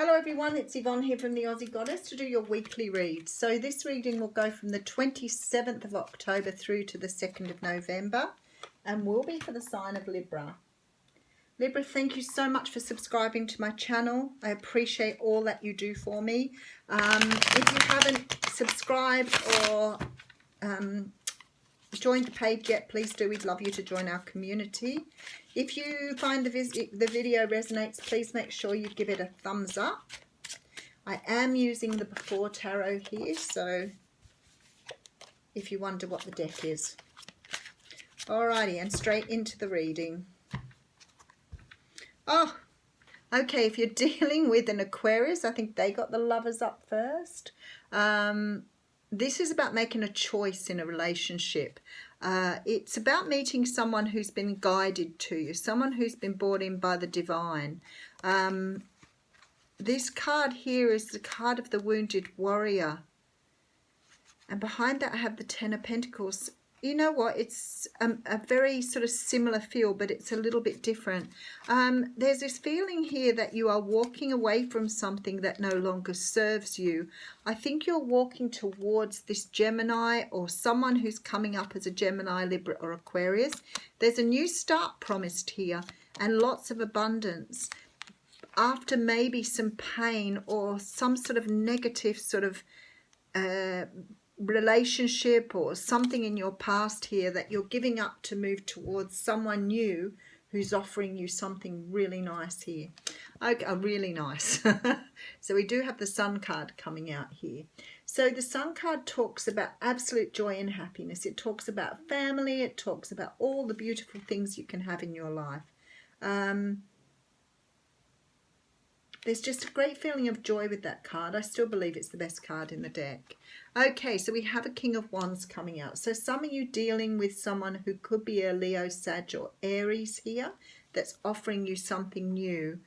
Hello everyone, it's Yvonne here from the Aussie Goddess to do your weekly read. So this reading will go from the 27th of October through to the 2nd of November and will be for the sign of Libra. Libra, thank you so much for subscribing to my channel. I appreciate all that you do for me. If you haven't subscribed or joined the page yet, please do. We'd love you to join our community. If you find the video resonates, please make sure you give it a thumbs up. I am using the Before Tarot here, so if you wonder what the deck is. Alrighty, and straight into the reading. Oh, okay, if you're dealing with an Aquarius, I think they got the Lovers up first. This is about making a choice in a relationship. It's about meeting someone who's been guided to you, someone who's been brought in by the divine. This card here is the card of the Wounded Warrior. And behind that I have the Ten of Pentacles. You know what? It's a very sort of similar feel, but it's a little bit different. There's this feeling here that you are walking away from something that no longer serves you. I think you're walking towards this Gemini or someone who's coming up as a Gemini, Libra or Aquarius. There's a new start promised here and lots of abundance. After maybe some pain or some sort of negative sort of relationship or something in your past here that you're giving up to move towards someone new who's offering you something really nice here. Okay, really nice. So we do have the Sun card coming out here. So the Sun card talks about absolute joy and happiness. It talks about family. It talks about all the beautiful things you can have in your life. There's just a great feeling of joy with that card. I still believe it's the best card in the deck. Okay, so we have a King of Wands coming out. So some of you dealing with someone who could be a Leo, Sag or Aries here that's offering you something new.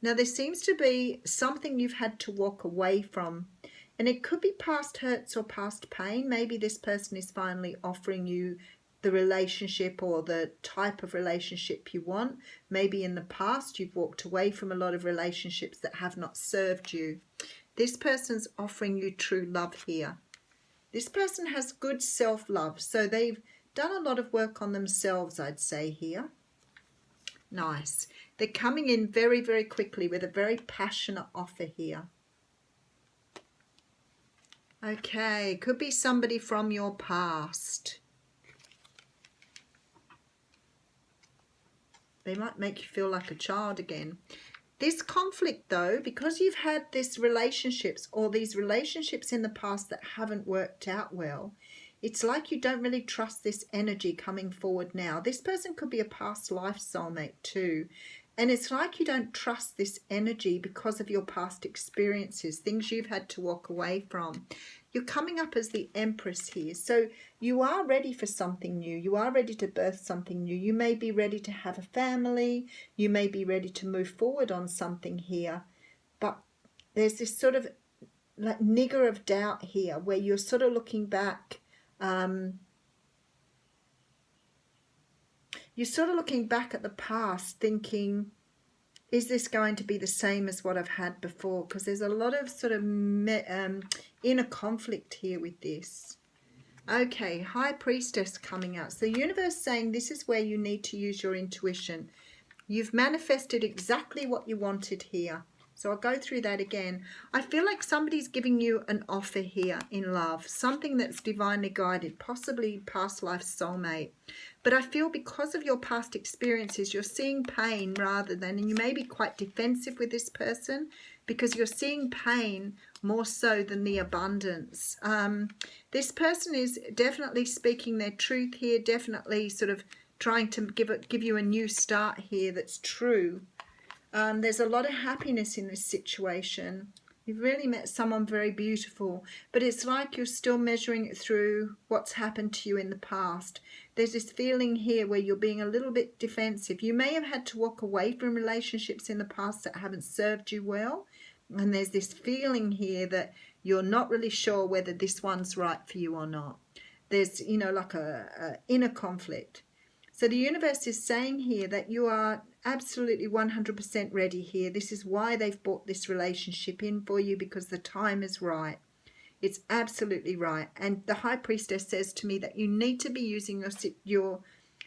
Now there seems to be something you've had to walk away from. And it could be past hurts or past pain. Maybe this person is finally offering you the relationship or the type of relationship you want. Maybe in the past you've walked away from a lot of relationships that have not served you. This person's offering you true love here. This person has good self-love, so they've done a lot of work on themselves, I'd say here. Nice. They're coming in very, very quickly with a very passionate offer here. Okay, could be somebody from your past. They might make you feel like a child again. This conflict though, because you've had these relationships or these relationships in the past that haven't worked out well, it's like you don't really trust this energy coming forward now. This person could be a past life soulmate too. And it's like you don't trust this energy because of your past experiences, things you've had to walk away from. You're coming up as the Empress here. So you are ready for something new. You are ready to birth something new. You may be ready to have a family. You may be ready to move forward on something here. But there's this sort of like nigger of doubt here where you're sort of looking back. You're sort of looking back at the past thinking, is this going to be the same as what I've had before? Because there's a lot of sort of inner conflict here with this. Okay, High Priestess coming out. So the universe saying this is where you need to use your intuition. You've manifested exactly what you wanted here. So I'll go through that again. I feel like somebody's giving you an offer here in love. Something that's divinely guided, possibly past life soulmate. But I feel because of your past experiences, you're seeing pain rather than, and you may be quite defensive with this person because you're seeing pain more so than the abundance. This person is definitely speaking their truth here, definitely sort of trying to give you a new start here that's true. There's a lot of happiness in this situation. You've really met someone very beautiful, but it's like you're still measuring it through what's happened to you in the past. There's this feeling here where you're being a little bit defensive. You may have had to walk away from relationships in the past that haven't served you well. And there's this feeling here that you're not really sure whether this one's right for you or not. There's, you know, like a inner conflict. So the universe is saying here that you are absolutely 100% ready here. This is why they've brought this relationship in for you, because the time is right. It's absolutely right. And the High Priestess says to me that you need to be using your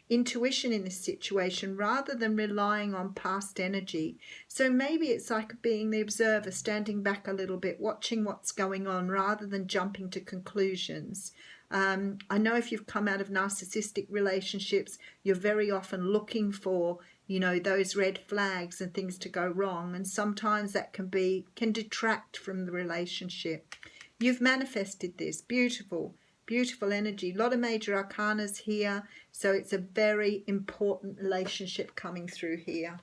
intuition in this situation rather than relying on past energy. So maybe it's like being the observer, standing back a little bit, watching what's going on rather than jumping to conclusions. I know if you've come out of narcissistic relationships, you're very often looking for, you know, those red flags and things to go wrong, and sometimes that can detract from the relationship. You've manifested this. Beautiful, beautiful energy. A lot of major arcanas here, so it's a very important relationship coming through here.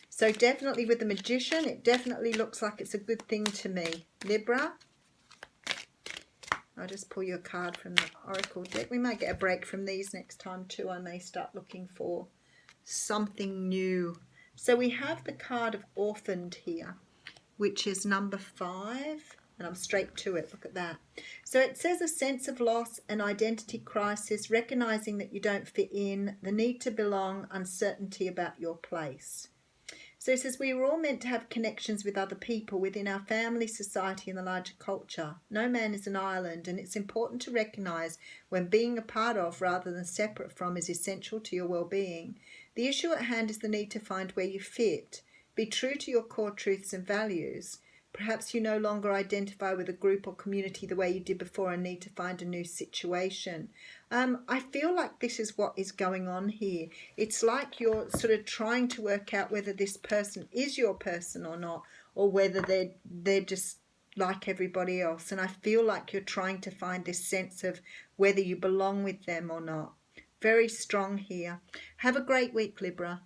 So definitely with the Magician, it definitely looks like it's a good thing to me. Libra, I'll just pull you a card from the Oracle deck. We might get a break from these next time too. I may start looking for something new. So we have the card of Orphaned here, which is number 5. And I'm straight to it. Look at that. So it says a sense of loss, an identity crisis, recognizing that you don't fit in, the need to belong, uncertainty about your place. So it says we were all meant to have connections with other people within our family, society and the larger culture. No man is an island, and it's important to recognize when being a part of rather than separate from is essential to your well-being. The issue at hand is the need to find where you fit. Be true to your core truths and values. Perhaps you no longer identify with a group or community the way you did before and need to find a new situation. I feel like this is what is going on here. It's like you're sort of trying to work out whether this person is your person or not, or whether they're just like everybody else. And I feel like you're trying to find this sense of whether you belong with them or not. Very strong here. Have a great week, Libra.